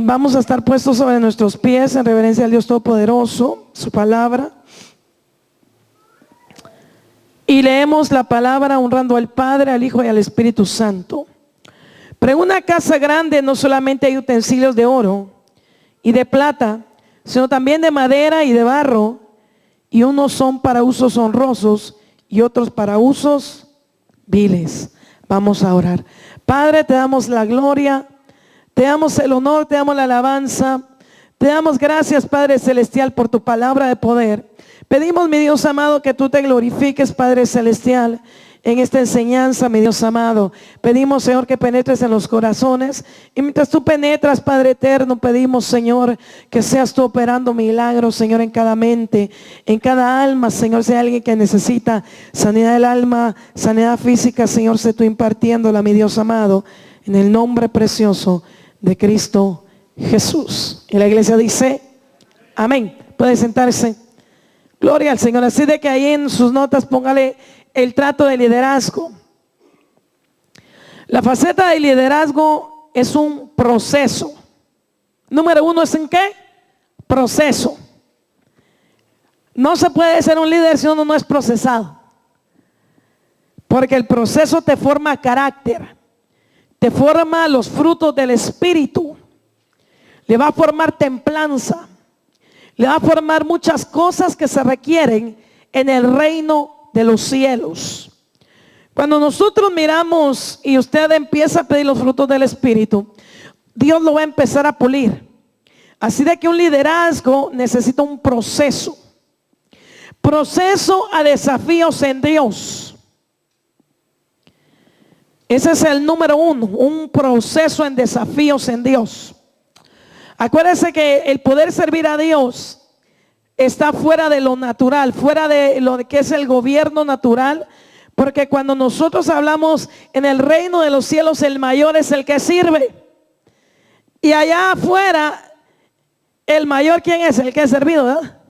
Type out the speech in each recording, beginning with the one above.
vamos a estar puestos sobre nuestros pies en reverencia al Dios Todopoderoso, su palabra. Y leemos la palabra honrando al Padre, al Hijo y al Espíritu Santo. Pero en una casa grande no solamente hay utensilios de oro y de plata, sino también de madera y de barro, y unos son para usos honrosos y otros para usos viles. Vamos a orar. Padre, te damos la gloria, te damos el honor, te damos la alabanza, te damos gracias, Padre Celestial, por tu palabra de poder. Pedimos, mi Dios amado, que tú te glorifiques, Padre Celestial, en esta enseñanza, mi Dios amado. Pedimos, Señor, que penetres en los corazones. Y mientras tú penetras, Padre eterno, pedimos, Señor, que seas tú operando milagros, Señor, en cada mente, en cada alma, Señor. Si hay alguien que necesita sanidad del alma, sanidad física, Señor, sé tú impartiéndola, mi Dios amado, en el nombre precioso de Cristo Jesús. Y la iglesia dice, amén. Puede sentarse. Gloria al Señor. Así de que ahí en sus notas póngale el trato de liderazgo. La faceta de liderazgo es un proceso. Número uno es ¿en qué? Proceso. No se puede ser un líder si uno no es procesado. Porque el proceso te forma carácter. Te forma los frutos del Espíritu. Le va a formar templanza. Le va a formar muchas cosas que se requieren en el reino de los cielos. Cuando nosotros miramos y usted empieza a pedir los frutos del Espíritu, Dios lo va a empezar a pulir. Así de que un liderazgo necesita un proceso. Proceso a desafíos en Dios. Ese es el número uno, un proceso en desafíos en Dios. Acuérdense que el poder servir a Dios está fuera de lo natural, fuera de lo que es el gobierno natural, porque cuando nosotros hablamos en el reino de los cielos, el mayor es el que sirve. Y allá afuera, el mayor, ¿quién es? El que es servido, ¿verdad?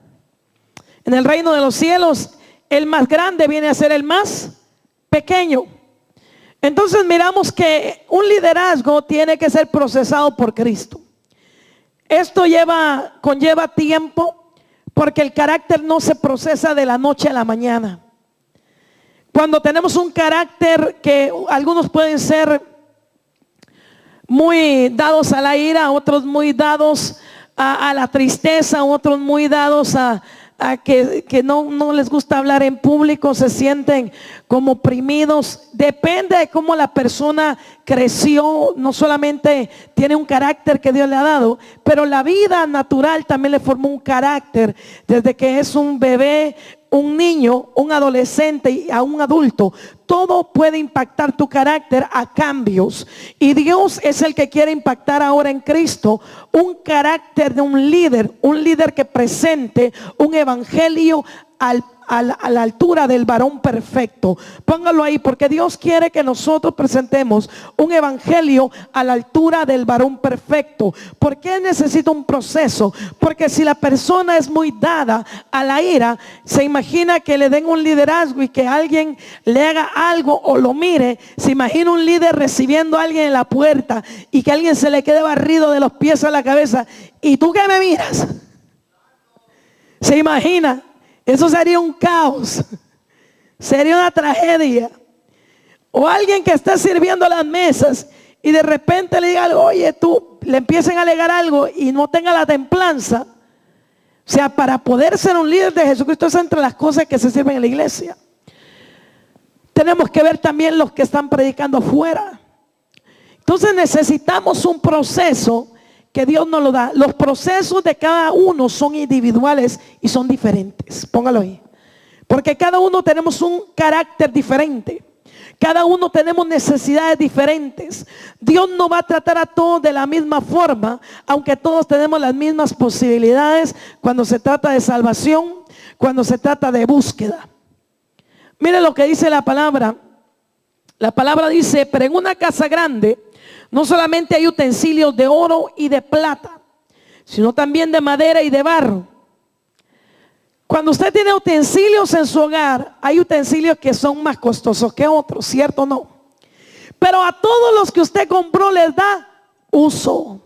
En el reino de los cielos, el más grande viene a ser el más pequeño. Entonces miramos que un liderazgo tiene que ser procesado por Cristo. Esto conlleva tiempo, porque el carácter no se procesa de la noche a la mañana. Cuando tenemos un carácter que algunos pueden ser muy dados a la ira, otros muy dados a la tristeza, otros muy dados a que no les gusta hablar en público, se sienten como oprimidos. Depende de cómo la persona creció. No solamente tiene un carácter que Dios le ha dado, pero la vida natural también le formó un carácter desde que es un bebé, un niño, un adolescente y a un adulto. Todo puede impactar tu carácter a cambios. Y Dios es el que quiere impactar ahora en Cristo un carácter de un líder que presente un evangelio a la altura del varón perfecto. Póngalo ahí, porque Dios quiere que nosotros presentemos un evangelio a la altura del varón perfecto. ¿Por qué necesita un proceso? Porque si la persona es muy dada a la ira, se imagina que le den un liderazgo y que alguien le haga algo o lo mire. Se imagina un líder recibiendo a alguien en la puerta y que alguien se le quede barrido de los pies a la cabeza. ¿Y tú qué me miras? Se imagina. Eso sería un caos, sería una tragedia. O alguien que está sirviendo las mesas y de repente le diga algo, oye, tú, le empiecen a alegar algo y no tenga la templanza. O sea, para poder ser un líder de Jesucristo es entre las cosas que se sirven en la iglesia. Tenemos que ver también los que están predicando afuera. Entonces necesitamos un proceso que Dios nos lo da. Los procesos de cada uno son individuales y son diferentes. Póngalo ahí. Porque cada uno tenemos un carácter diferente. Cada uno tenemos necesidades diferentes. Dios no va a tratar a todos de la misma forma, aunque todos tenemos las mismas posibilidades cuando se trata de salvación, cuando se trata de búsqueda. Mire lo que dice la palabra. La palabra dice, pero en una casa grande no solamente hay utensilios de oro y de plata, sino también de madera y de barro. Cuando usted tiene utensilios en su hogar, hay utensilios que son más costosos que otros, ¿cierto o no? Pero a todos los que usted compró les da uso.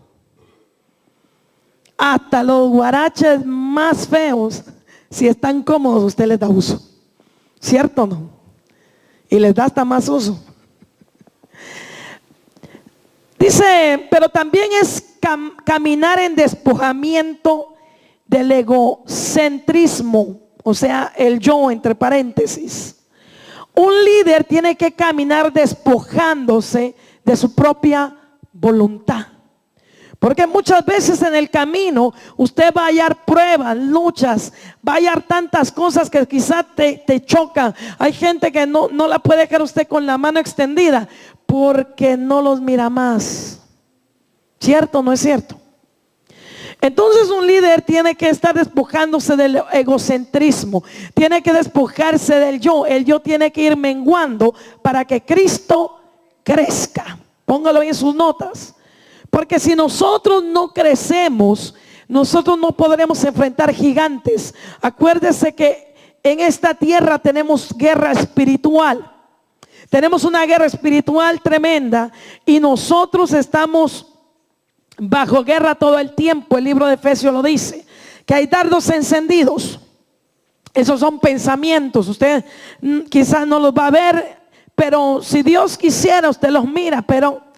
hasta los guaraches más feos, si están cómodos, usted les da uso. ¿Cierto o no? Y les da hasta más uso. Dice, pero también es caminar en despojamiento del egocentrismo, o sea, el yo entre paréntesis. Un líder tiene que caminar despojándose de su propia voluntad. Porque muchas veces en el camino usted va a hallar pruebas, luchas, va a hallar tantas cosas que quizás te chocan. Hay gente que no la puede dejar usted con la mano extendida porque no los mira más. ¿Cierto o no es cierto? Entonces un líder tiene que estar despojándose del egocentrismo, tiene que despojarse del yo. El yo tiene que ir menguando para que Cristo crezca. Póngalo ahí en sus notas. Porque si nosotros no crecemos, nosotros no podremos enfrentar gigantes. Acuérdese que en esta tierra tenemos guerra espiritual. Tenemos una guerra espiritual tremenda y nosotros estamos bajo guerra todo el tiempo. El libro de Efesios lo dice, que hay dardos encendidos. Esos son pensamientos. Usted quizás no los va a ver, pero si Dios quisiera, usted los mira, pero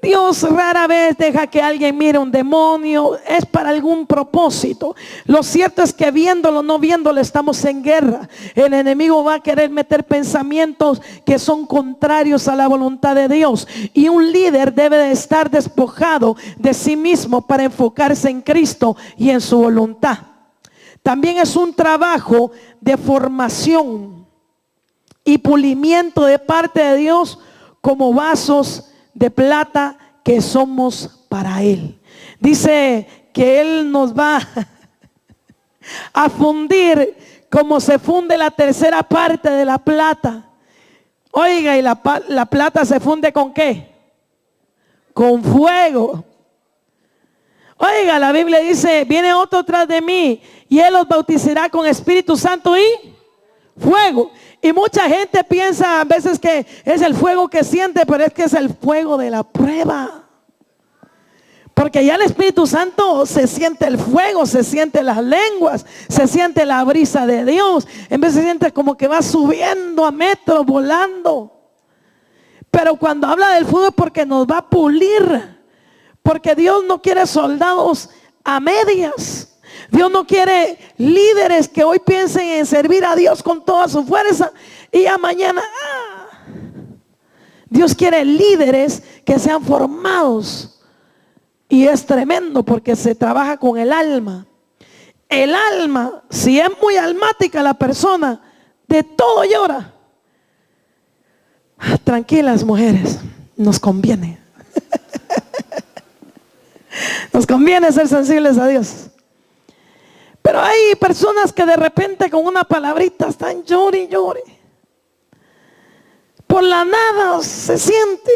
Dios rara vez deja que alguien mire un demonio, es para algún propósito. Lo cierto es que viéndolo o no viéndolo estamos en guerra. El enemigo va a querer meter pensamientos que son contrarios a la voluntad de Dios. Y un líder debe de estar despojado de sí mismo para enfocarse en Cristo y en su voluntad. También es un trabajo de formación y pulimiento de parte de Dios como vasos de plata que somos para Él. Dice que Él nos va a fundir como se funde la tercera parte de la plata. Oiga, y la plata se funde ¿con qué? Con fuego. Oiga, la Biblia dice, viene otro tras de mí y Él los bautizará con Espíritu Santo y fuego. Y mucha gente piensa a veces que es el fuego que siente, pero es que es el fuego de la prueba. Porque ya el Espíritu Santo se siente el fuego, se siente las lenguas, se siente la brisa de Dios. En vez se siente como que va subiendo a metros, volando. Pero cuando habla del fuego es porque nos va a pulir. Porque Dios no quiere soldados a medias. Dios no quiere líderes que hoy piensen en servir a Dios con toda su fuerza y ya mañana Dios quiere líderes que sean formados. Y es tremendo porque se trabaja con el alma. El alma, si es muy almática la persona, de todo llora. Tranquilas mujeres, nos conviene. Nos conviene ser sensibles a Dios. Pero hay personas que de repente con una palabrita están llore y llore. Por la nada se siente.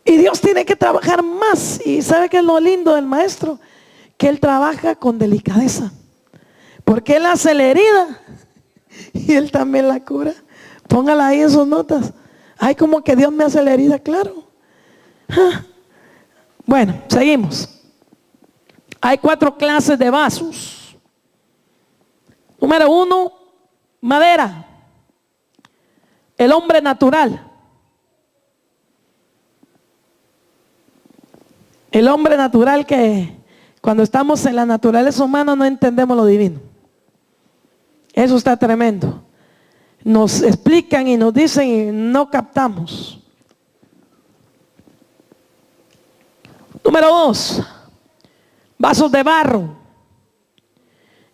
Y Dios tiene que trabajar más. Y ¿sabe qué es lo lindo del maestro? Que Él trabaja con delicadeza. Porque Él hace la herida y Él también la cura. Póngala ahí en sus notas. Ay, como que Dios me hace la herida, claro. Bueno, seguimos. Hay 4 clases de vasos. Número 1, madera. El hombre natural. El hombre natural que cuando estamos en la naturaleza humana no entendemos lo divino. Eso está tremendo. Nos explican y nos dicen y no captamos. Número 2. Vasos de barro.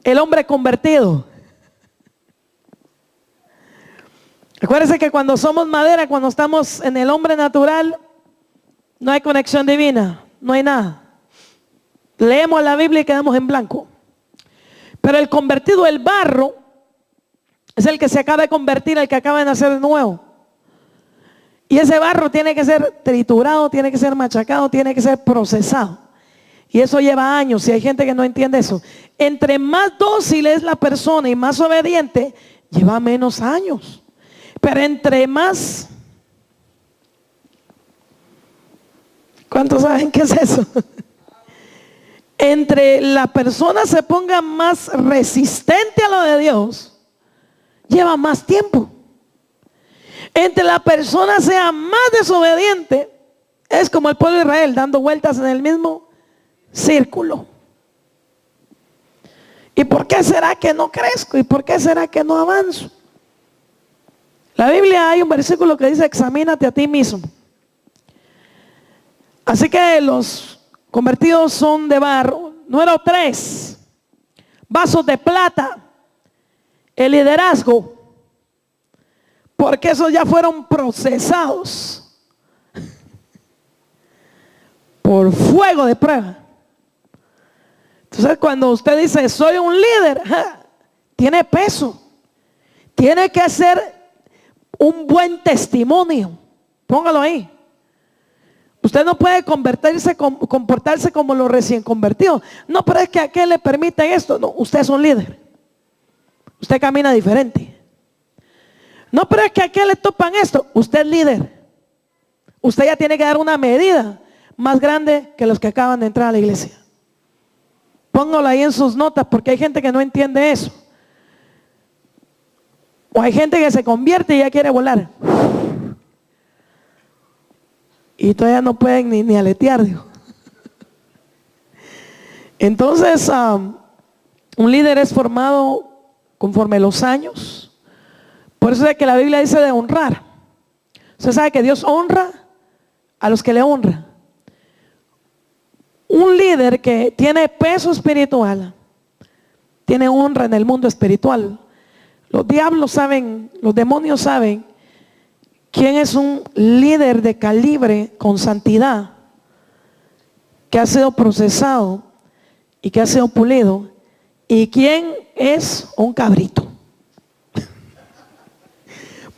El hombre convertido. Acuérdense que cuando somos madera, cuando estamos en el hombre natural, no hay conexión divina, no hay nada. Leemos la Biblia y quedamos en blanco. Pero el convertido, el barro, es el que se acaba de convertir, el que acaba de nacer de nuevo. Y ese barro tiene que ser triturado, tiene que ser machacado, tiene que ser procesado. Y eso lleva años y hay gente que no entiende eso. Entre más dócil es la persona y más obediente, lleva menos años. Pero entre más... ¿Cuántos saben qué es eso? entre la persona se ponga más resistente a lo de Dios, lleva más tiempo. Entre la persona sea más desobediente, es como el pueblo de Israel dando vueltas en el mismo círculo. ¿Y por qué será que no crezco? ¿Y por qué será que no avanzo? La Biblia hay un versículo que dice: examínate a ti mismo. Así que los convertidos son de barro. Número 3, vasos de plata, el liderazgo, porque esos ya fueron procesados por fuego de prueba. Entonces, cuando usted dice soy un líder, tiene peso, tiene que ser un buen testimonio. Póngalo ahí. Usted no puede comportarse como los recién convertidos. No, pero es que a qué le permiten esto. No, usted es un líder. Usted camina diferente. No, pero es que a qué le topan esto. Usted es líder. Usted ya tiene que dar una medida más grande que los que acaban de entrar a la iglesia. Póngalo ahí en sus notas, porque hay gente que no entiende eso. O hay gente que se convierte y ya quiere volar. Y todavía no pueden ni aletear, digo. Entonces, un líder es formado conforme los años. Por eso es que la Biblia dice de honrar. Usted sabe que Dios honra a los que le honran. Un líder que tiene peso espiritual, tiene honra en el mundo espiritual. Los diablos saben, los demonios saben quién es un líder de calibre con santidad, que ha sido procesado y que ha sido pulido, y quién es un cabrito.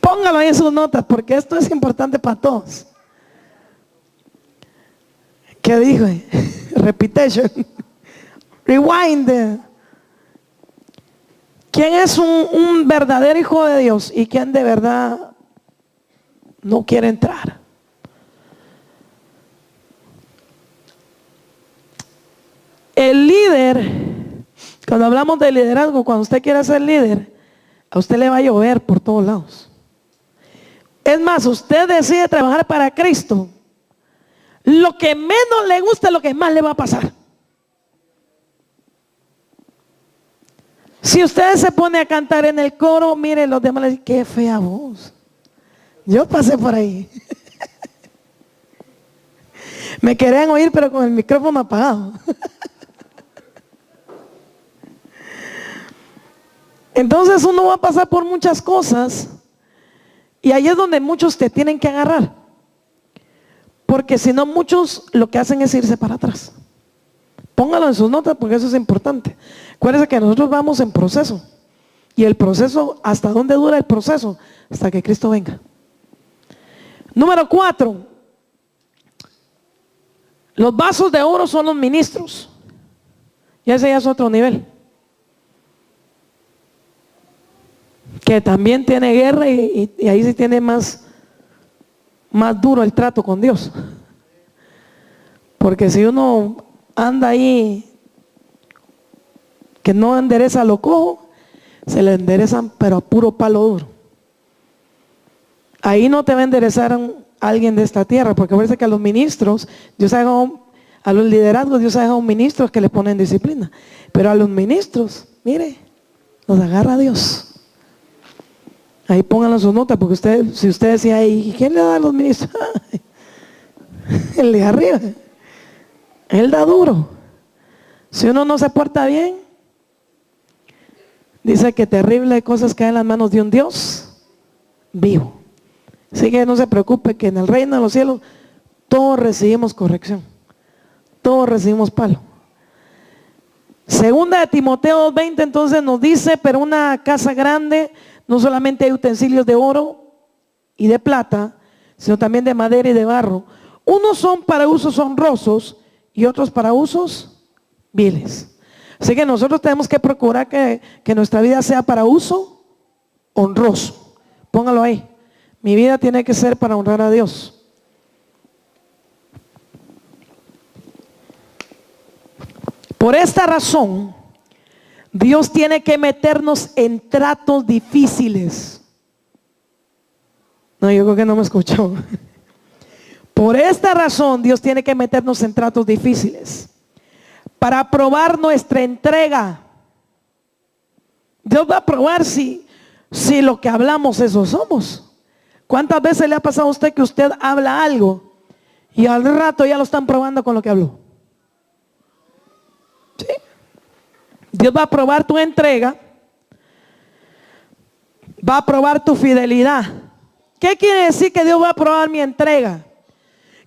Póngalo ahí en sus notas, porque esto es importante para todos. ¿Qué dijo? Repetition. Rewind. ¿Quién es un verdadero hijo de Dios y quién de verdad no quiere entrar? El líder, cuando hablamos de liderazgo, cuando usted quiere ser líder, a usted le va a llover por todos lados. Es más, usted decide trabajar para Cristo, lo que menos le gusta es lo que más le va a pasar. Si usted se pone a cantar en el coro, mire, los demás le dicen: qué fea voz. Yo pasé por ahí. Me querían oír, pero con el micrófono apagado. Entonces uno va a pasar por muchas cosas, y ahí es donde muchos te tienen que agarrar, porque si no, muchos lo que hacen es irse para atrás. Póngalo en sus notas, porque eso es importante. Acuérdense que nosotros vamos en proceso, y el proceso, ¿hasta dónde dura el proceso? Hasta que Cristo venga. Número 4, los vasos de oro son los ministros. Y ese ya es otro nivel, que también tiene guerra, y ahí sí tiene más duro el trato con Dios. Porque si uno anda ahí que no endereza lo cojo, se le enderezan pero a puro palo duro. Ahí no te va a enderezar a alguien de esta tierra, porque parece que a los ministros, Dios ha dejado, a los liderazgos, Dios ha dejado ministros que le ponen disciplina, pero a los ministros, mire, los agarra Dios. Ahí pónganlo en sus notas, porque si usted decía: ¿y quién le da a los ministros? El de arriba. Él da duro. Si uno no se porta bien, dice que terrible cosas caen en las manos de un Dios vivo. Así que no se preocupe, que en el reino de los cielos todos recibimos corrección, todos recibimos palo. Segunda de Timoteo 2:20 entonces nos dice: pero una casa grande no solamente hay utensilios de oro y de plata, sino también de madera y de barro. Unos son para usos honrosos y otros para usos viles. Así que nosotros tenemos que procurar que nuestra vida sea para uso honroso. Póngalo ahí. Mi vida tiene que ser para honrar a Dios. Por esta razón, Dios tiene que meternos en tratos difíciles. No, yo creo que no me escuchó. Por esta razón, Dios tiene que meternos en tratos difíciles para probar nuestra entrega. Dios va a probar si lo que hablamos eso somos. ¿Cuántas veces le ha pasado a usted que usted habla algo y al rato ya lo están probando con lo que habló? ¿Sí? Dios va a probar tu entrega, va a probar tu fidelidad. ¿Qué quiere decir que Dios va a probar mi entrega?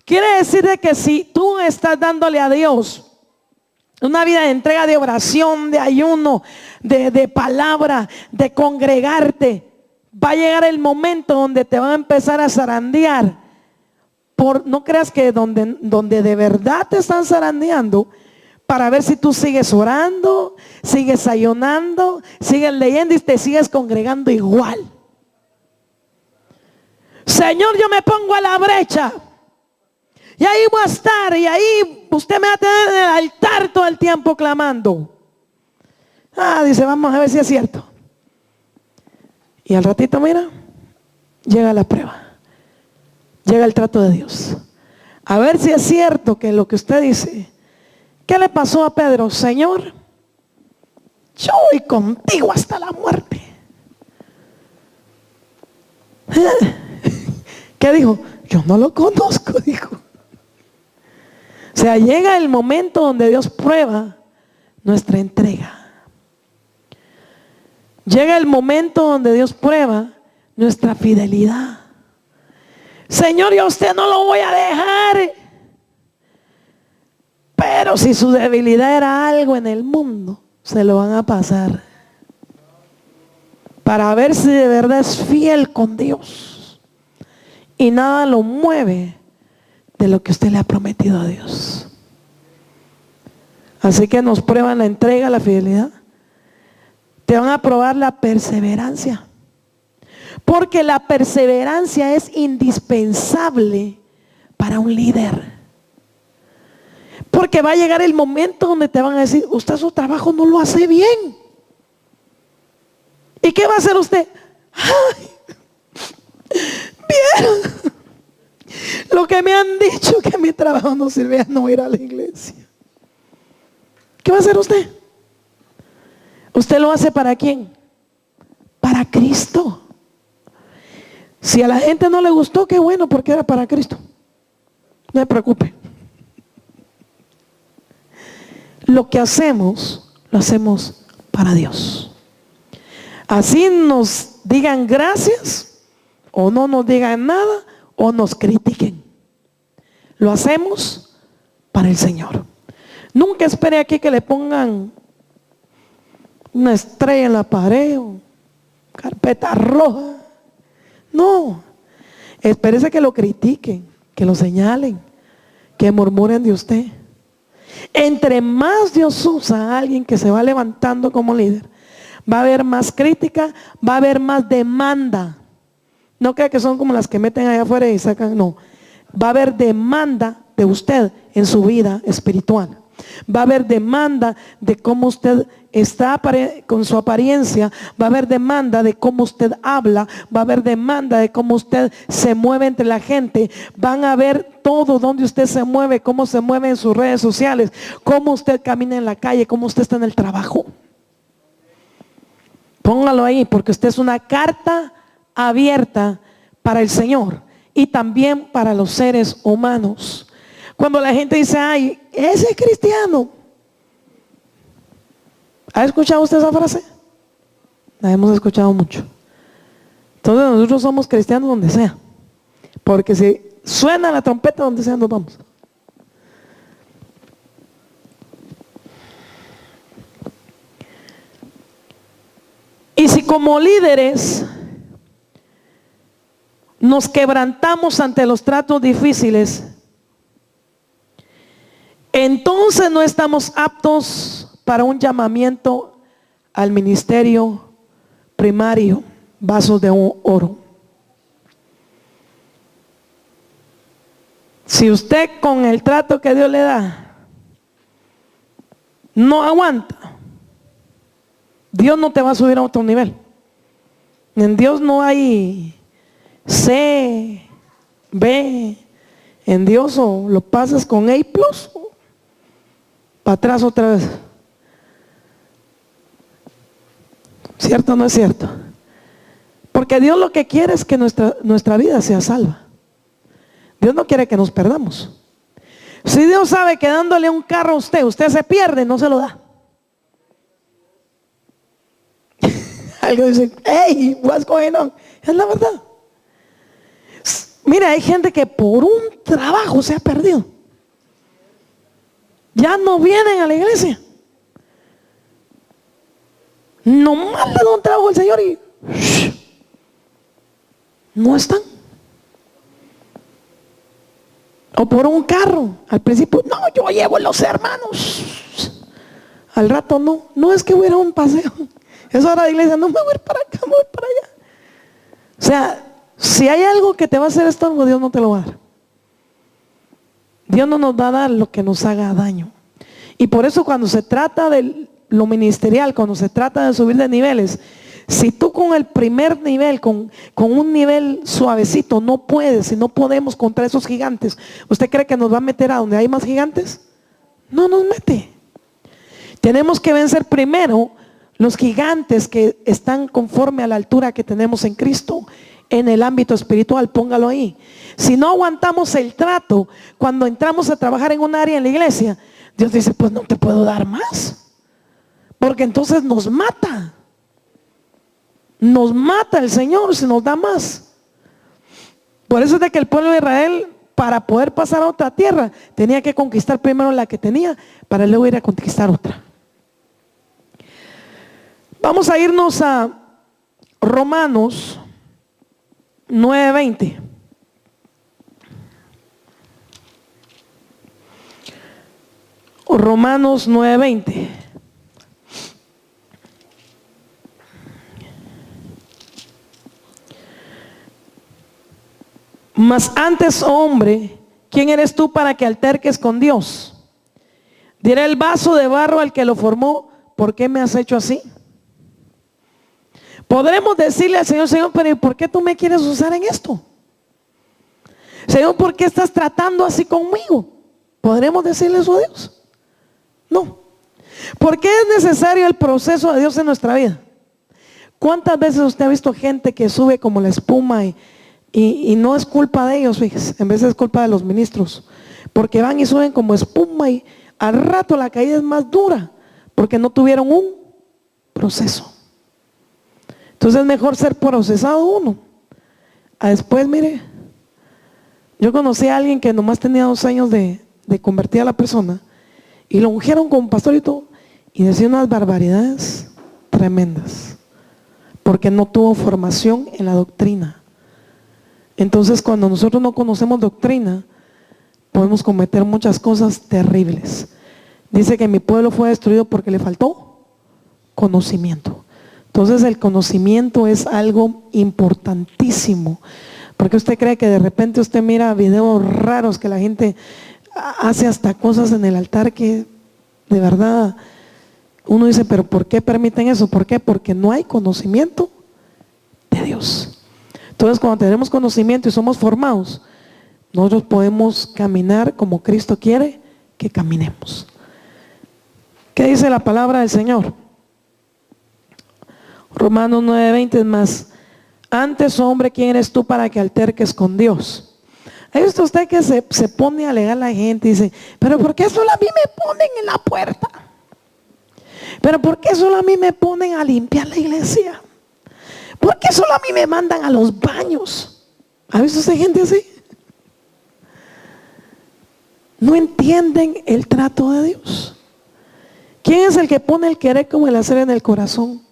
Quiere decir de que si tú estás dándole a Dios una vida de entrega, de oración, de ayuno, de palabra, de congregarte, va a llegar el momento donde te van a empezar a zarandear. No creas que donde de verdad te están zarandeando, para ver si tú sigues orando, sigues ayunando, sigues leyendo y te sigues congregando igual. Señor, yo me pongo a la brecha. Y ahí voy a estar, y ahí usted me va a tener en el altar todo el tiempo clamando. Dice, vamos a ver si es cierto. Y al ratito, mira, llega la prueba. Llega el trato de Dios. A ver si es cierto que lo que usted dice. ¿Qué le pasó a Pedro? Señor, yo voy contigo hasta la muerte. ¿Qué dijo? Yo no lo conozco, dijo. O sea, llega el momento donde Dios prueba nuestra entrega. Llega el momento donde Dios prueba nuestra fidelidad. Señor, yo a usted no lo voy a dejar. Pero si su debilidad era algo en el mundo, se lo van a pasar. Para ver si de verdad es fiel con Dios. Y nada lo mueve de lo que usted le ha prometido a Dios. Así que nos prueban la entrega, la fidelidad. Te van a probar la perseverancia. Porque la perseverancia es indispensable para un líder. Porque va a llegar el momento donde te van a decir, usted su trabajo no lo hace bien. ¿Y qué va a hacer usted? Ay, bien. Lo que me han dicho que mi trabajo no sirve, a no ir a la iglesia. ¿Qué va a hacer usted? ¿Usted lo hace para quién? Para Cristo. Si a la gente no le gustó, qué bueno, porque era para Cristo. No se preocupe. Lo que hacemos, lo hacemos para Dios. Así nos digan gracias, o no nos digan nada, o nos critiquen. Lo hacemos para el Señor. Nunca espere aquí que le pongan una estrella en la pared o carpeta roja. No, espérese que lo critiquen, que lo señalen, que murmuren de usted. Entre más Dios usa a alguien que se va levantando como líder, va a haber más crítica, va a haber más demanda. No crea que son como las que meten allá afuera y sacan, no. Va a haber demanda de usted en su vida espiritual. Va a haber demanda de cómo usted está con su apariencia. Va a haber demanda de cómo usted habla. Va a haber demanda de cómo usted se mueve entre la gente. Van a ver todo donde usted se mueve, cómo se mueve en sus redes sociales, cómo usted camina en la calle, cómo usted está en el trabajo. Póngalo ahí, porque usted es una carta abierta para el Señor y también para los seres humanos. Cuando la gente dice, ay, ese es cristiano. ¿Ha escuchado usted esa frase? La hemos escuchado mucho. Entonces nosotros somos cristianos donde sea. Porque si suena la trompeta donde sea nos vamos. Y si como líderes nos quebrantamos ante los tratos difíciles, entonces no estamos aptos para un llamamiento al ministerio primario, vasos de oro. Si usted con el trato que Dios le da no aguanta, Dios no te va a subir a otro nivel. En Dios no hay C, B. En Dios o lo pasas con A+, para atrás otra vez. ¿Cierto o no es cierto? Porque Dios lo que quiere es que nuestra vida sea salva. Dios no quiere que nos perdamos. Si Dios sabe que dándole un carro a usted se pierde, no se lo da. Algo dice, hey, what's going on? Es la verdad. Mira, hay gente que por un trabajo se ha perdido. Ya no vienen a la iglesia. Nomás le da un trabajo al Señor y no están. O por un carro. Al principio, no, yo llevo a los hermanos. Al rato no es que voy a ir a un paseo. Es hora de iglesia, no me voy a ir para acá, me voy para allá. O sea, si hay algo que te va a hacer estorbo, Dios no te lo va a dar. Dios no nos va a dar lo que nos haga daño. Y por eso cuando se trata de lo ministerial, cuando se trata de subir de niveles, si tú con el primer nivel, con un nivel suavecito, no puedes, y no podemos contra esos gigantes, ¿usted cree que nos va a meter a donde hay más gigantes? No nos mete. Tenemos que vencer primero los gigantes que están conforme a la altura que tenemos en Cristo. En el ámbito espiritual, póngalo ahí. Si no aguantamos el trato, cuando entramos a trabajar en un área en la iglesia, Dios dice, pues no te puedo dar más. Porque entonces nos mata. Nos mata el Señor si nos da más. Por eso es de que el pueblo de Israel, para poder pasar a otra tierra, tenía que conquistar primero la que tenía, para luego ir a conquistar otra. Vamos a irnos a Romanos 9:20. Romanos 9:20. Mas antes, hombre, ¿quién eres tú para que alterques con Dios? Dirá el vaso de barro al que lo formó, ¿por qué me has hecho así? Podremos decirle al Señor, Señor, pero ¿y por qué tú me quieres usar en esto? Señor, ¿por qué estás tratando así conmigo? ¿Podremos decirle eso a Dios? No. ¿Por qué es necesario el proceso de Dios en nuestra vida? ¿Cuántas veces usted ha visto gente que sube como la espuma y no es culpa de ellos, fíjese, en vez es culpa de los ministros? Porque van y suben como espuma y al rato la caída es más dura porque no tuvieron un proceso. Entonces es mejor ser procesado uno. A después, mire, yo conocí a alguien que nomás tenía 2 años de convertir a la persona y lo ungieron como pastor y todo, y decía unas barbaridades tremendas porque no tuvo formación en la doctrina. Entonces cuando nosotros no conocemos doctrina, podemos cometer muchas cosas terribles. Dice que mi pueblo fue destruido porque le faltó conocimiento. Entonces el conocimiento es algo importantísimo. Porque usted cree que de repente usted mira videos raros que la gente hace hasta cosas en el altar que de verdad uno dice, pero ¿por qué permiten eso? ¿Por qué? Porque no hay conocimiento de Dios. Entonces cuando tenemos conocimiento y somos formados, nosotros podemos caminar como Cristo quiere que caminemos. ¿Qué dice la palabra del Señor? Romanos 9:20 es más. Antes, hombre, ¿quién eres tú para que alterques con Dios? ¿Ha visto usted que se pone a alegar a la gente y dice, pero ¿por qué solo a mí me ponen en la puerta? ¿Pero por qué solo a mí me ponen a limpiar la iglesia? ¿Por qué solo a mí me mandan a los baños? ¿Ha visto usted gente así? No entienden el trato de Dios. ¿Quién es el que pone el querer como el hacer en el corazón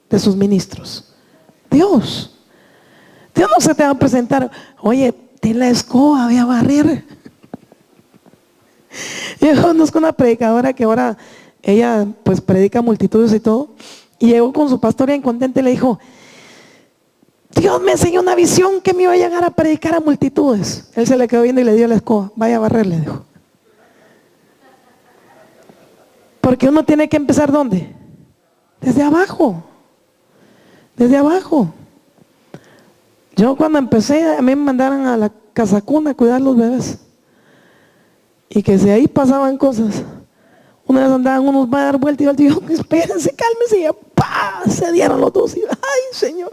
de sus ministros? Dios. Dios no se te va a presentar, oye, ten la escoba, voy a barrer. Yo conozco una predicadora que ahora ella pues predica a multitudes y todo, y llegó con su pastor bien contenta y le dijo, Dios me enseñó una visión que me iba a llegar a predicar a multitudes. Él se le quedó viendo y le dio la escoba, vaya a barrer, le dijo. Porque uno tiene que empezar ¿dónde? Desde abajo. Desde abajo. Yo cuando empecé, a mí me mandaron a la casa cuna a cuidar los bebés. Y que si ahí pasaban cosas. Una vez andaban unos, va a dar vuelta y yo digo, espérense, cálmense. Y ya, ¡pah! Se dieron los dos. Y, ay, Señor.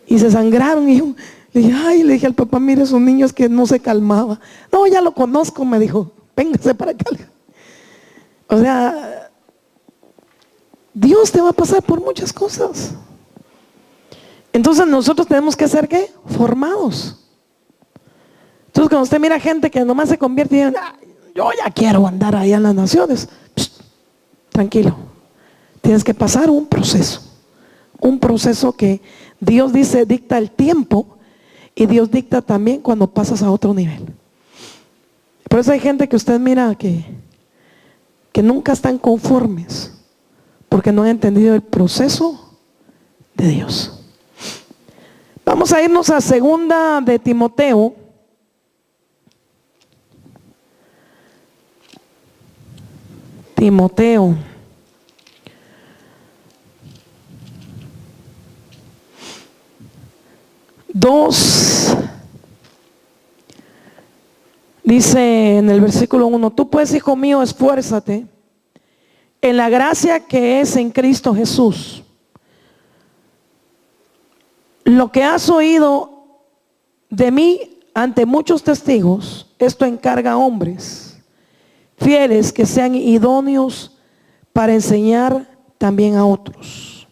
Y se sangraron. Y yo le dije al papá, mire, esos niños que no se calmaba. No, ya lo conozco, me dijo. Véngase para acá. O sea, Dios te va a pasar por muchas cosas. Entonces nosotros tenemos que ser ¿qué? Formados. Entonces cuando usted mira gente que nomás se convierte y dice, yo ya quiero andar allá en las naciones, tranquilo, tienes que pasar un proceso que Dios dice dicta el tiempo y Dios dicta también cuando pasas a otro nivel. Por eso hay gente que usted mira que nunca están conformes porque no han entendido el proceso de Dios. Vamos a irnos a segunda de Timoteo. Timoteo. Dos. Dice en el versículo 1, tú pues, hijo mío, esfuérzate en la gracia que es en Cristo Jesús. Lo que has oído de mí ante muchos testigos, esto encarga a hombres fieles que sean idóneos para enseñar también a otros.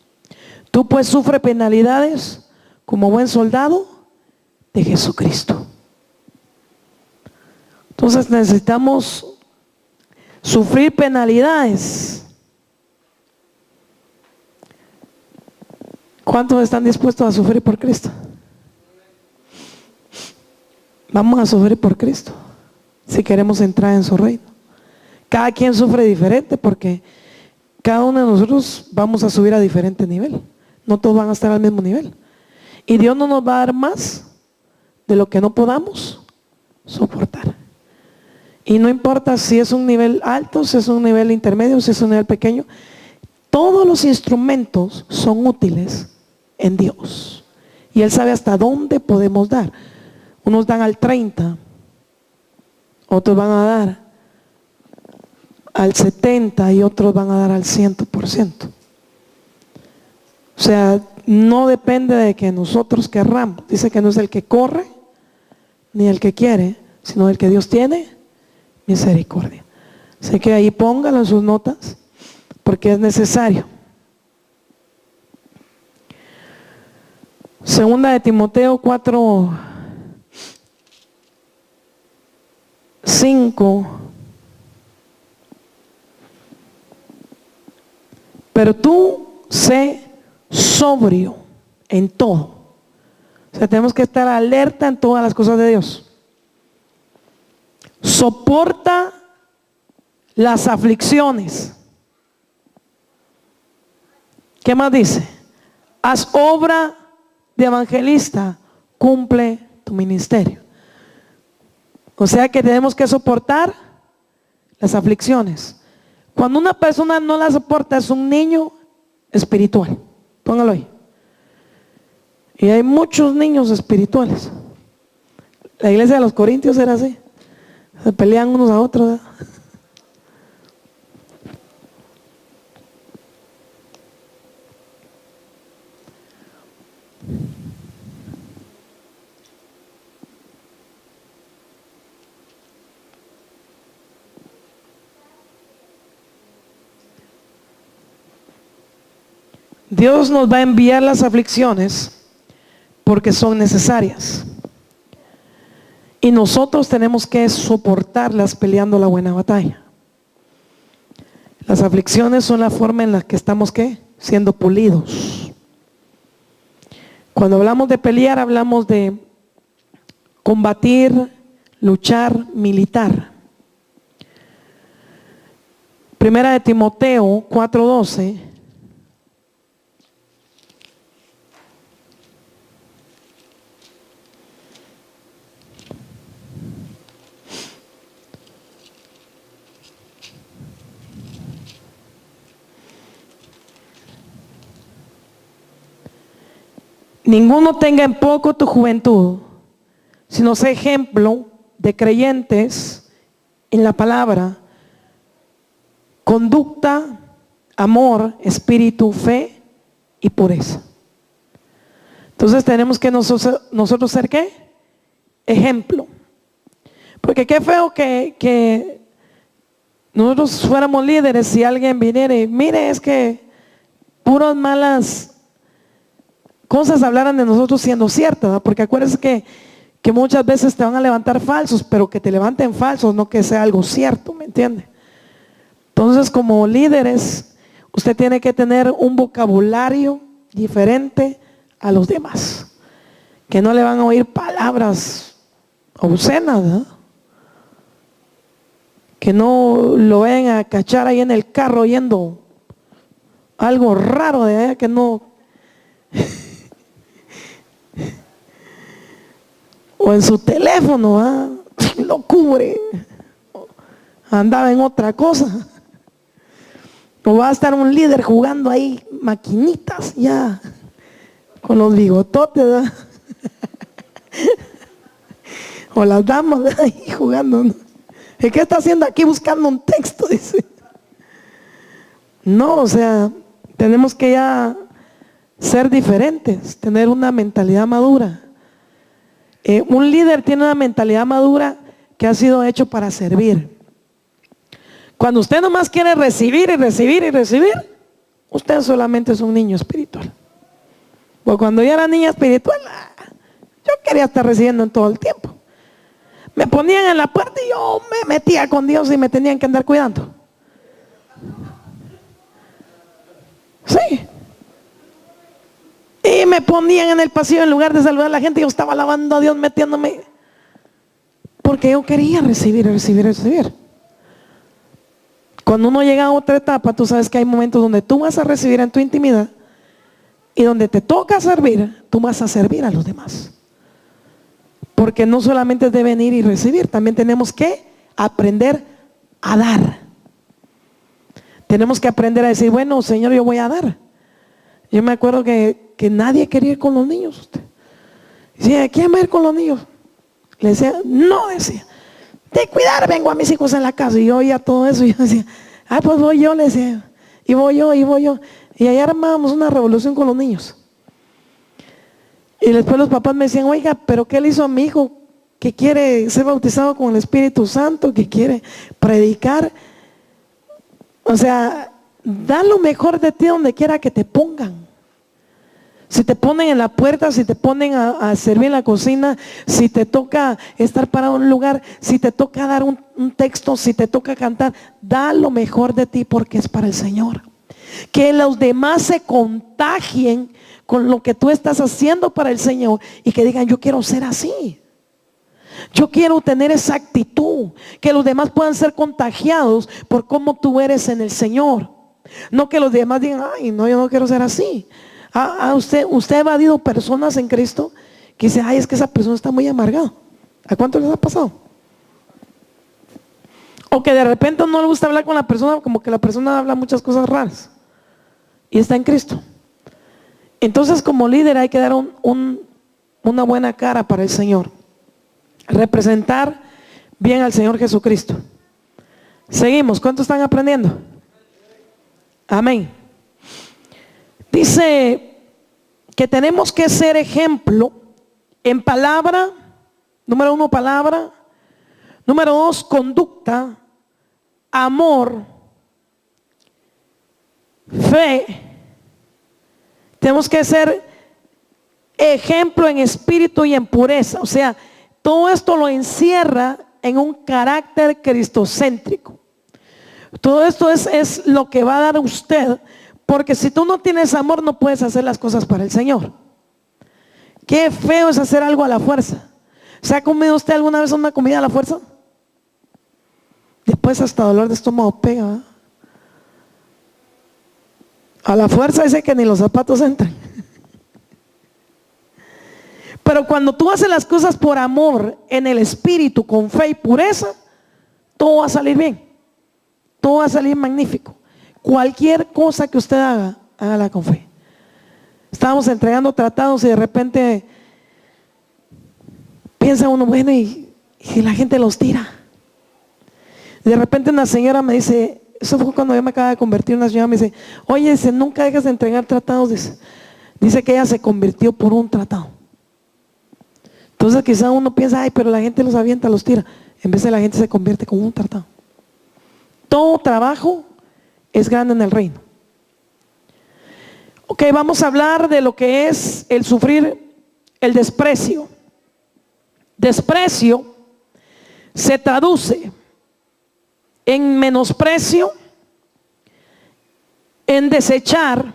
Tú pues sufre penalidades como buen soldado de Jesucristo. Entonces necesitamos sufrir penalidades. ¿Cuántos están dispuestos a sufrir por Cristo? Vamos a sufrir por Cristo si queremos entrar en su reino. Cada quien sufre diferente porque cada uno de nosotros vamos a subir a diferente nivel. No todos van a estar al mismo nivel. Y Dios no nos va a dar más de lo que no podamos soportar. Y no importa si es un nivel alto, si es un nivel intermedio, si es un nivel pequeño. Todos los instrumentos son útiles en Dios. Y Él sabe hasta dónde podemos dar. Unos dan al 30, otros van a dar al 70 y otros van a dar al 100%. O sea, no depende de que nosotros querramos. Dice que no es el que corre ni el que quiere, sino el que Dios tiene misericordia. Así que ahí póngalo en sus notas porque es necesario. Segunda de Timoteo 4:5. Pero tú sé sobrio en todo. O sea, tenemos que estar alerta en todas las cosas de Dios. Soporta las aflicciones. ¿Qué más dice? Haz obra de evangelista, cumple tu ministerio. O sea que tenemos que soportar las aflicciones. Cuando una persona no la soporta, es un niño espiritual. Póngalo ahí. Y hay muchos niños espirituales. La iglesia de los Corintios era así. Se pelean unos a otros, ¿verdad? Dios nos va a enviar las aflicciones porque son necesarias. Y nosotros tenemos que soportarlas peleando la buena batalla. Las aflicciones son la forma en la que estamos ¿qué? Siendo pulidos. Cuando hablamos de pelear, hablamos de combatir, luchar, militar. Primera de Timoteo 4:12. Ninguno tenga en poco tu juventud, sino sé ejemplo de creyentes en la palabra, conducta, amor, espíritu, fe y pureza. Entonces tenemos que nosotros ser ¿qué? Ejemplo. Porque qué feo que nosotros fuéramos líderes y alguien viniera y mire, es que puras malas cosas hablaran de nosotros siendo ciertas, ¿no? Porque acuérdense que muchas veces te van a levantar falsos, pero que te levanten falsos, no que sea algo cierto, ¿me entiende? Entonces, como líderes, usted tiene que tener un vocabulario diferente a los demás, que no le van a oír palabras obscenas, ¿no? Que no lo vayan a cachar ahí en el carro oyendo algo raro de allá que no o en su teléfono, ¿eh? Lo cubre, andaba en otra cosa, o va a estar un líder jugando ahí maquinitas ya con los bigototes, ¿verdad? O las damas, ¿verdad? Ahí jugando, ¿no? ¿Y qué está haciendo aquí buscando un texto? Dice. No, o sea, tenemos que ya ser diferentes, tener una mentalidad madura. Un líder tiene una mentalidad madura que ha sido hecho para servir. Cuando usted nomás quiere recibir y recibir y recibir, usted solamente es un niño espiritual. Pues cuando yo era niña espiritual, yo quería estar recibiendo en todo el tiempo. Me ponían en la puerta y yo me metía con Dios y me tenían que andar cuidando. Sí. Y me ponían en el pasillo en lugar de saludar a la gente, yo estaba alabando a Dios, metiéndome. Porque yo quería recibir, recibir, recibir. Cuando uno llega a otra etapa, tú sabes que hay momentos donde tú vas a recibir en tu intimidad y donde te toca servir, tú vas a servir a los demás. Porque no solamente es de venir y recibir, también tenemos que aprender a dar. Tenemos que aprender a decir, bueno, Señor, yo voy a dar. Yo me acuerdo que nadie quería ir con los niños. Usted decía, ¿quién va a ir con los niños? Le decía, no, decía, de cuidar vengo a mis hijos en la casa. Y yo oía todo eso y yo decía, pues voy yo, le decía, y voy yo, y voy yo. Y allá armábamos una revolución con los niños. Y después los papás me decían, oiga, pero ¿qué le hizo a mi hijo que quiere ser bautizado con el Espíritu Santo, que quiere predicar? O sea, da lo mejor de ti donde quiera que te pongan. Si te ponen en la puerta, si te ponen a servir en la cocina, si te toca estar parado en un lugar, si te toca dar un texto, si te toca cantar, da lo mejor de ti porque es para el Señor. Que los demás se contagien con lo que tú estás haciendo para el Señor y que digan, yo quiero ser así. Yo quiero tener esa actitud, que los demás puedan ser contagiados por cómo tú eres en el Señor. No que los demás digan, ay, no, yo no quiero ser así. Usted ha evadido personas en Cristo que dice, ay, es que esa persona está muy amargada. ¿A cuánto les ha pasado? O que de repente no le gusta hablar con la persona, como que la persona habla muchas cosas raras y está en Cristo. Entonces, como líder hay que dar una buena cara para el Señor, representar bien al Señor Jesucristo. Seguimos, ¿cuántos están aprendiendo? Amén. Dice que tenemos que ser ejemplo en palabra, número 1, palabra, número 2, conducta, amor, fe. Tenemos que ser ejemplo en espíritu y en pureza. O sea, todo esto lo encierra en un carácter cristocéntrico. Todo esto es lo que va a dar a usted, porque si tú no tienes amor no puedes hacer las cosas para el Señor. Qué feo es hacer algo a la fuerza. ¿Se ha comido usted alguna vez una comida a la fuerza? Después hasta dolor de estómago pega, ¿eh? A la fuerza dice que ni los zapatos entran. Pero cuando tú haces las cosas por amor, en el espíritu, con fe y pureza, todo va a salir bien. Todo va a salir magnífico. Cualquier cosa que usted haga, hágala con fe. estábamos entregando tratados y de repente piensa uno, bueno, y si la gente los tira. De repente una señora me dice, eso fue cuando yo me acaba de convertir, una señora me dice, oye, dice, nunca dejas de entregar tratados. Dice que ella se convirtió por un tratado. Entonces quizá uno piensa, ay, pero la gente los avienta, los tira. En vez de la gente se convierte con un tratado. Todo trabajo es grande en el reino. Ok, vamos a hablar de lo que es el sufrir el desprecio. Desprecio se traduce en menosprecio, en desechar,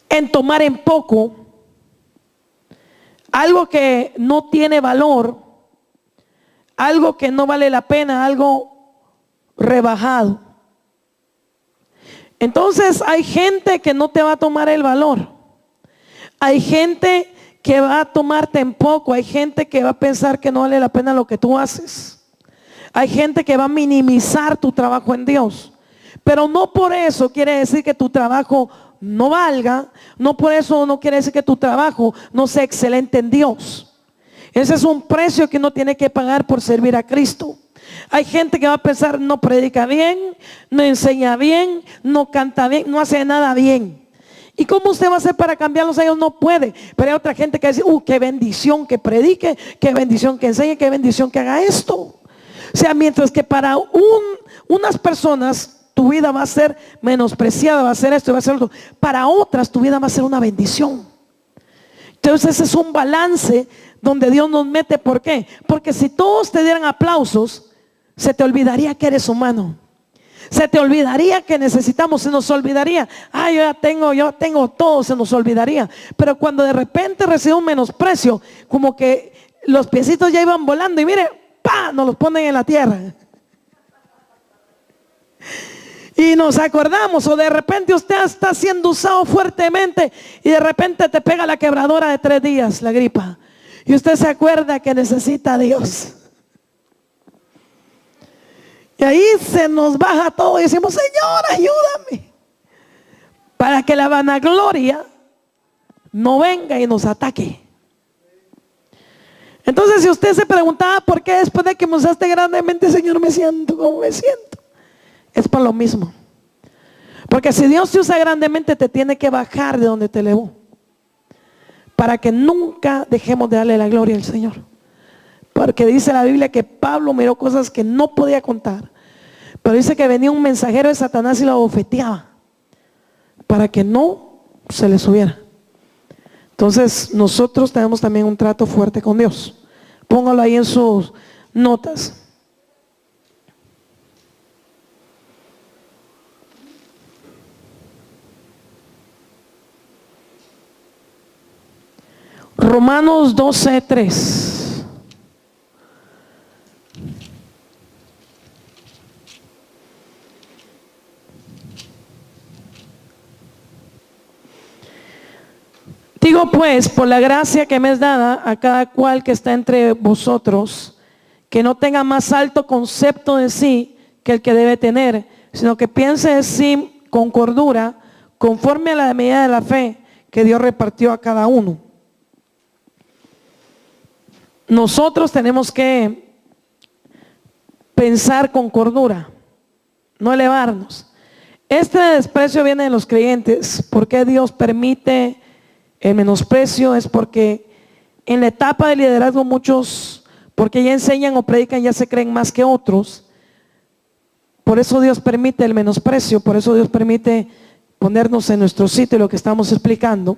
en tomar en poco, algo que no tiene valor, algo que no vale la pena, algo rebajado. Entonces hay gente que no te va a tomar el valor. Hay gente que va a tomarte en poco. Hay gente que va a pensar que no vale la pena lo que tú haces. Hay gente que va a minimizar tu trabajo en Dios. Pero no por eso quiere decir que tu trabajo no valga. No por eso no quiere decir que tu trabajo no sea excelente en Dios. Ese es un precio que uno tiene que pagar por servir a Cristo. Hay gente que va a pensar, no predica bien, no enseña bien, no canta bien, no hace nada bien. ¿Y cómo usted va a hacer para cambiarlos a ellos? No puede. Pero hay otra gente que dice, qué bendición que predique, qué bendición que enseñe, qué bendición que haga esto. O sea, mientras que para unas personas tu vida va a ser menospreciada, va a ser esto, va a ser otro. Para otras tu vida va a ser una bendición. Entonces ese es un balance donde Dios nos mete. ¿Por qué? Porque si todos te dieran aplausos, se te olvidaría que eres humano. Se te olvidaría que necesitamos, se nos olvidaría. Yo tengo todo, se nos olvidaría. Pero cuando de repente recibe un menosprecio, como que los piecitos ya iban volando y mire, ¡pah!, nos los ponen en la tierra. Y nos acordamos, o de repente usted está siendo usado fuertemente y de repente te pega la quebradora de 3 días, la gripa. Y usted se acuerda que necesita a Dios. Y ahí se nos baja todo y decimos, Señor, ayúdame. Para que la vanagloria no venga y nos ataque. Entonces, si usted se preguntaba por qué después de que me usaste grandemente, Señor, me siento como me siento, es por lo mismo. Porque si Dios te usa grandemente, te tiene que bajar de donde te elevó. Para que nunca dejemos de darle la gloria al Señor. Porque dice la Biblia que Pablo miró cosas que no podía contar. Pero dice que venía un mensajero de Satanás y lo abofeteaba. Para que no se le subiera. Entonces nosotros tenemos también un trato fuerte con Dios. Póngalo ahí en sus notas. Romanos 12:3. Digo pues, por la gracia que me es dada a cada cual que está entre vosotros, que no tenga más alto concepto de sí que el que debe tener, sino que piense de sí con cordura, conforme a la medida de la fe que Dios repartió a cada uno. Nosotros tenemos que pensar con cordura, no elevarnos. Este desprecio viene de los creyentes. ¿Por qué Dios permite el menosprecio? Es porque en la etapa de liderazgo muchos, porque ya enseñan o predican, ya se creen más que otros. Por eso Dios permite el menosprecio, por eso Dios permite ponernos en nuestro sitio, lo que estamos explicando.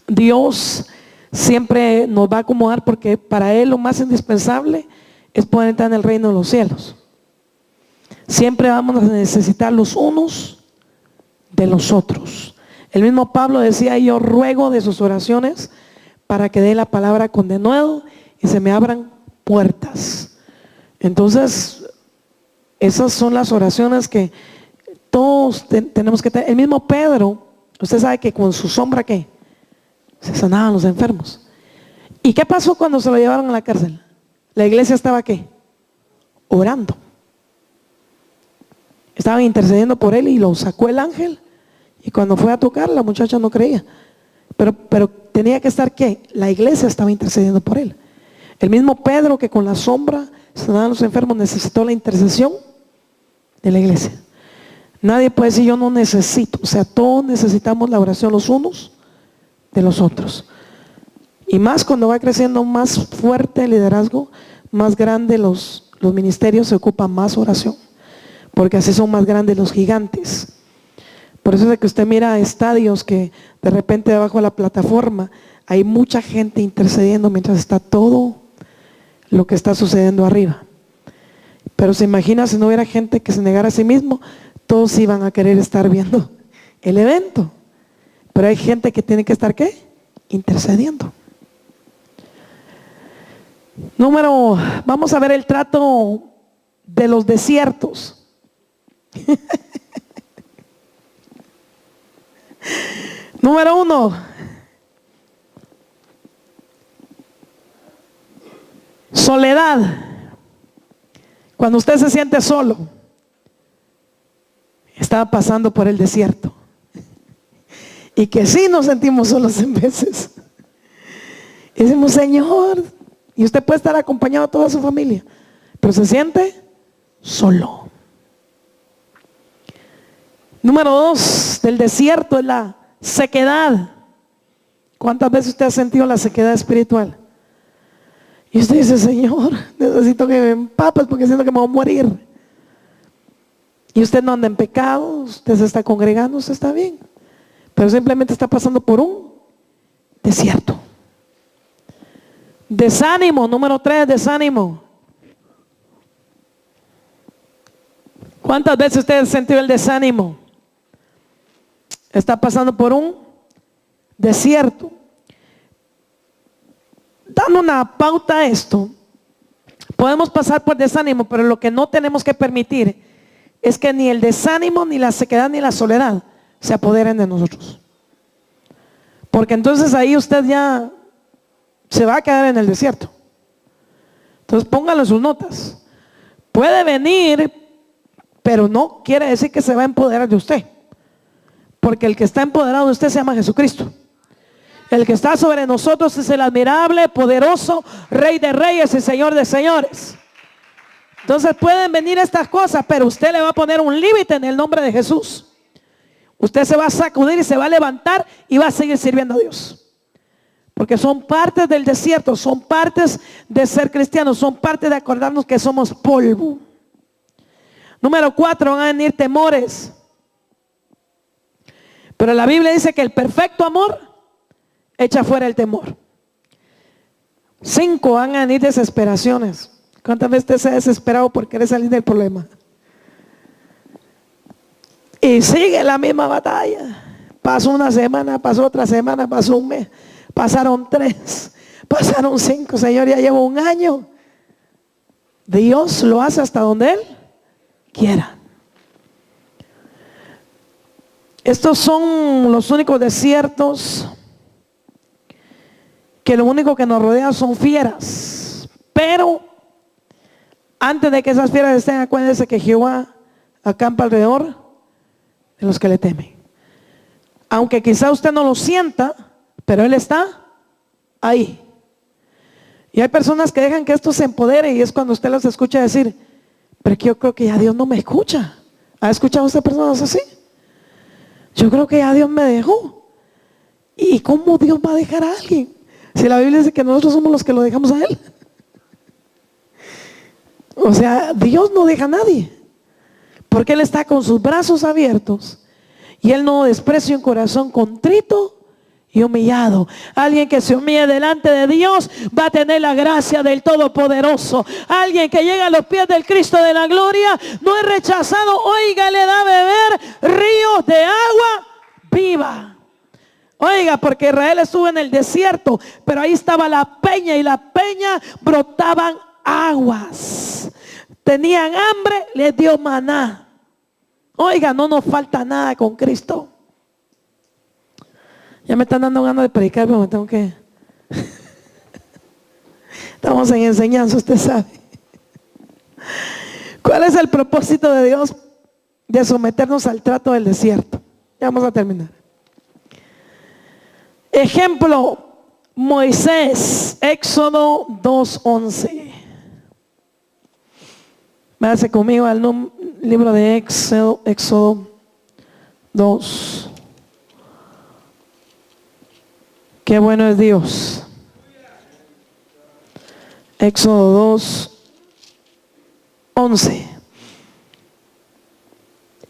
Dios siempre nos va a acomodar porque para Él lo más indispensable es poder entrar en el reino de los cielos. Siempre vamos a necesitar los unos de los otros. El mismo Pablo decía, yo ruego de sus oraciones para que dé la palabra con denuedo y se me abran puertas. Entonces, esas son las oraciones que todos tenemos que tener. El mismo Pedro, usted sabe que con su sombra, ¿qué? Se sanaban los enfermos. ¿Y qué pasó cuando se lo llevaron a la cárcel? La iglesia estaba, ¿qué? Orando. Estaban intercediendo por él y lo sacó el ángel. Y cuando fue a tocar, la muchacha no creía. Pero tenía que estar, ¿qué? La iglesia estaba intercediendo por él. El mismo Pedro, que con la sombra sanaban a los enfermos, necesitó la intercesión de la iglesia. Nadie puede decir yo no necesito. O sea, todos necesitamos la oración los unos de los otros. Y más cuando va creciendo más fuerte el liderazgo, más grande los ministerios, se ocupa más oración. Porque así son más grandes los gigantes. Por eso es de que usted mira estadios que de repente debajo de la plataforma hay mucha gente intercediendo mientras está todo lo que está sucediendo arriba. Pero se imagina si no hubiera gente que se negara a sí mismo, todos iban a querer estar viendo el evento. Pero hay gente que tiene que estar, ¿qué? Intercediendo. Vamos a ver el trato de los desiertos. Número 1. Soledad. Cuando usted se siente solo, estaba pasando por el desierto. Y que sí nos sentimos solos en veces. Y decimos, Señor, y usted puede estar acompañado a toda su familia, pero se siente solo. Número 2 del desierto es la sequedad. ¿Cuántas veces usted ha sentido la sequedad espiritual? Y usted dice, Señor, necesito que me empapes porque siento que me voy a morir. Y usted no anda en pecado, usted se está congregando, usted está bien. Pero simplemente está pasando por un desierto. Desánimo, número 3, desánimo. ¿Cuántas veces usted ha sentido el desánimo? Está pasando por un desierto. Dando una pauta a esto, podemos pasar por desánimo, pero lo que no tenemos que permitir es que ni el desánimo, ni la sequedad, ni la soledad se apoderen de nosotros. Porque entonces ahí usted ya se va a quedar en el desierto. Entonces póngalo en sus notas. Puede venir, pero no quiere decir que se va a empoderar de usted. Porque el que está empoderado de usted se llama Jesucristo. El que está sobre nosotros es el admirable, poderoso Rey de Reyes y Señor de Señores. Entonces pueden venir estas cosas, pero usted le va a poner un límite en el nombre de Jesús. Usted se va a sacudir y se va a levantar y va a seguir sirviendo a Dios. Porque son partes del desierto, son partes de ser cristianos, son partes de acordarnos que somos polvo. Número 4, van a venir temores. Pero la Biblia dice que el perfecto amor echa fuera el temor. 5, van a venir desesperaciones. ¿Cuántas veces usted se ha desesperado por querer salir del problema? Y sigue la misma batalla. Pasó una semana, pasó otra semana, pasó un mes, pasaron 3, pasaron 5. Señor, ya llevo un año. Dios lo hace hasta donde Él quiera. Estos son los únicos desiertos que lo único que nos rodea son fieras. Pero antes de que esas fieras estén, acuérdense que Jehová acampa alrededor de los que le temen. Aunque quizá usted no lo sienta, pero Él está ahí. Y hay personas que dejan que esto se empodere y es cuando usted los escucha decir, pero que yo creo que ya Dios no me escucha. ¿Ha escuchado usted personas así? Yo creo que ya Dios me dejó. ¿Y cómo Dios va a dejar a alguien? Si la Biblia dice que nosotros somos los que lo dejamos a Él. O sea, Dios no deja a nadie. Porque Él está con sus brazos abiertos. Y Él no desprecia un corazón contrito y humillado. Alguien que se humille delante de Dios va a tener la gracia del Todopoderoso. Alguien que llega a los pies del Cristo de la gloria no es rechazado. Oiga, le da a beber ríos de agua viva. Oiga, porque Israel estuvo en el desierto, pero ahí estaba la peña y la peña brotaban aguas. Tenían hambre, les dio maná. Oiga, no nos falta nada con Cristo. Ya me están dando ganas de predicar, pero me tengo que... Estamos en enseñanza, usted sabe. ¿Cuál es el propósito de Dios de someternos al trato del desierto? Ya vamos a terminar. Ejemplo, Moisés, Éxodo 2:11. Váyase conmigo al libro de Éxodo 2. Qué bueno es Dios. Éxodo 2:11.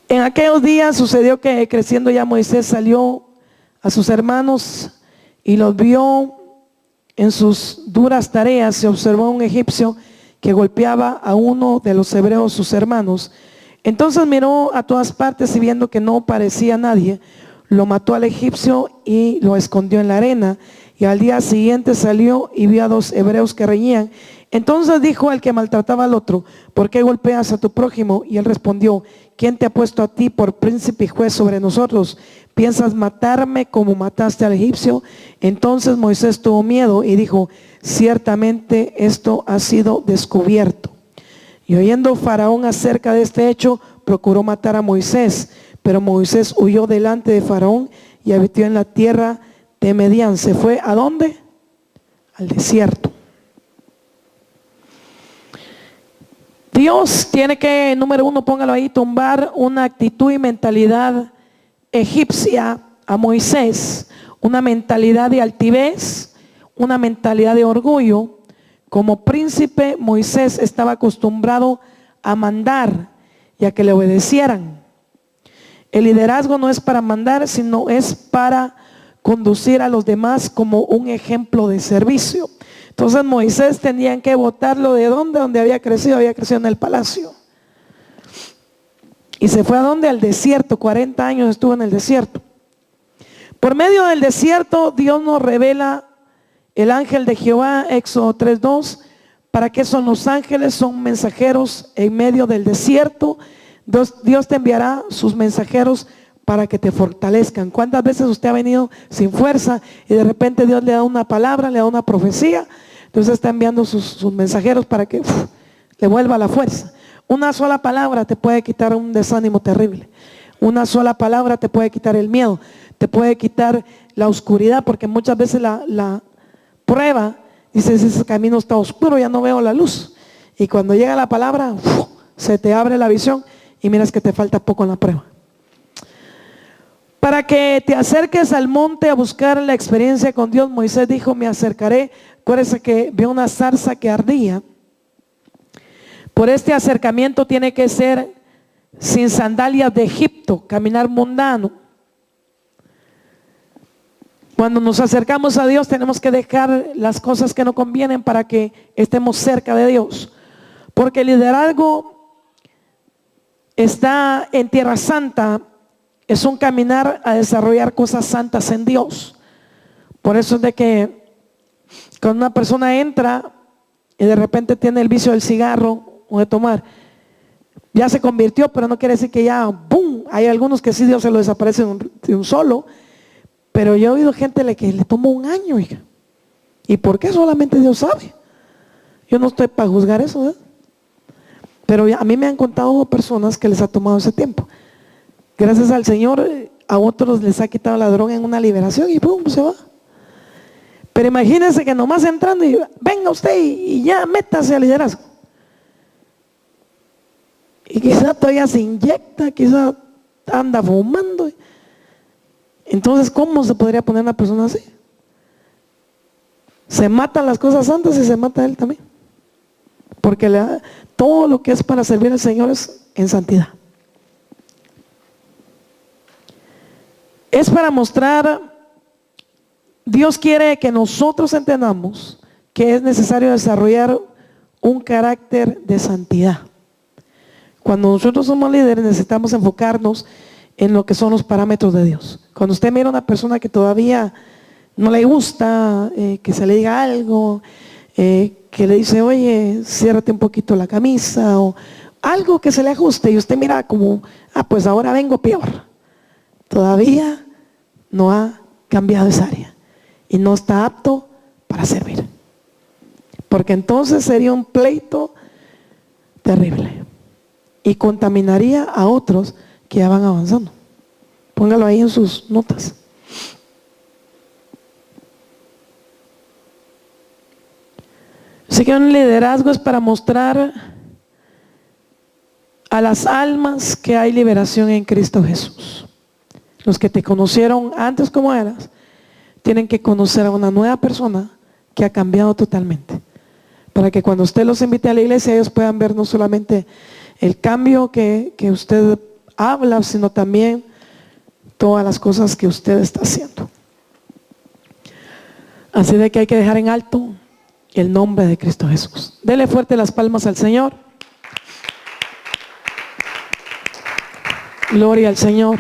En aquellos días sucedió que creciendo ya Moisés salió a sus hermanos y los vio en sus duras tareas. Se observó un egipcio que golpeaba a uno de los hebreos, sus hermanos. Entonces miró a todas partes y viendo que no parecía nadie, lo mató al egipcio y lo escondió en la arena. Y al día siguiente salió y vio a 2 hebreos que reñían. Entonces dijo al que maltrataba al otro: ¿por qué golpeas a tu prójimo? Y él respondió: ¿quién te ha puesto a ti por príncipe y juez sobre nosotros? ¿Piensas matarme como mataste al egipcio? Entonces Moisés tuvo miedo y dijo: ciertamente esto ha sido descubierto. Y oyendo Faraón acerca de este hecho, procuró matar a Moisés, pero Moisés huyó delante de Faraón y habitó en la tierra de Medián. ¿Se fue a dónde? Al desierto. Dios tiene que, número 1, póngalo ahí, tumbar una actitud y mentalidad egipcia a Moisés, una mentalidad de altivez, una mentalidad de orgullo. Como príncipe, Moisés estaba acostumbrado a mandar y a que le obedecieran. El liderazgo no es para mandar, sino es para conducir a los demás como un ejemplo de servicio. Entonces Moisés tenían que botarlo de donde había crecido en el palacio. Y se fue a donde, al desierto. 40 años estuvo en el desierto. Por medio del desierto Dios nos revela el ángel de Jehová, Éxodo 3:2. ¿Para qué son los ángeles? Son mensajeros en medio del desierto. Dios te enviará sus mensajeros para que te fortalezcan. ¿Cuántas veces usted ha venido sin fuerza y de repente Dios le da una palabra, le da una profecía? Entonces está enviando sus mensajeros para que le vuelva la fuerza. Una sola palabra te puede quitar un desánimo terrible. Una sola palabra te puede quitar el miedo, te puede quitar la oscuridad, porque muchas veces la prueba, dices, ese camino está oscuro, ya no veo la luz. Y cuando llega la palabra, se te abre la visión y miras que te falta poco en la prueba. Para que te acerques al monte a buscar la experiencia con Dios, Moisés dijo: me acercaré. Acuérdese que vio una zarza que ardía. Por este acercamiento tiene que ser sin sandalias de Egipto, caminar mundano. Cuando nos acercamos a Dios tenemos que dejar las cosas que no convienen para que estemos cerca de Dios. Porque el liderazgo está en Tierra Santa, es un caminar a desarrollar cosas santas en Dios. Por eso es de que cuando una persona entra y de repente tiene el vicio del cigarro o de tomar, ya se convirtió, pero no quiere decir que ya, ¡boom! Hay algunos que sí Dios se lo desaparece de un solo, pero yo he oído gente que le tomó un año, oiga. ¿Y por qué? Solamente Dios sabe. Yo no estoy para juzgar eso, ¿eh? Pero a mí me han contado personas que les ha tomado ese tiempo. Gracias al Señor, a otros les ha quitado la droga en una liberación y ¡pum! Se va. Pero imagínense que nomás entrando y venga usted y ya métase al liderazgo. Y quizá todavía se inyecta, quizá anda fumando. Entonces, ¿cómo se podría poner una persona así? Se matan las cosas santas y se mata él también. Porque todo lo que es para servir al Señor es en santidad. Es para mostrar, Dios quiere que nosotros entendamos que es necesario desarrollar un carácter de santidad. Cuando nosotros somos líderes necesitamos enfocarnos en lo que son los parámetros de Dios. Cuando usted mira a una persona que todavía no le gusta que se le diga algo, que le dice, oye, ciérrate un poquito la camisa, o algo que se le ajuste, y usted mira como, pues ahora vengo peor. Todavía no ha cambiado esa área y no está apto para servir, porque entonces sería un pleito terrible y contaminaría a otros que ya van avanzando. Póngalo ahí en sus notas. Así que un liderazgo es para mostrar a las almas que hay liberación en Cristo Jesús. Los que te conocieron antes como eras, tienen que conocer a una nueva persona que ha cambiado totalmente. Para que cuando usted los invite a la iglesia, ellos puedan ver no solamente el cambio que usted habla, sino también todas las cosas que usted está haciendo. Así de que hay que dejar en alto el nombre de Cristo Jesús. Dele fuerte las palmas al Señor. Gloria al Señor.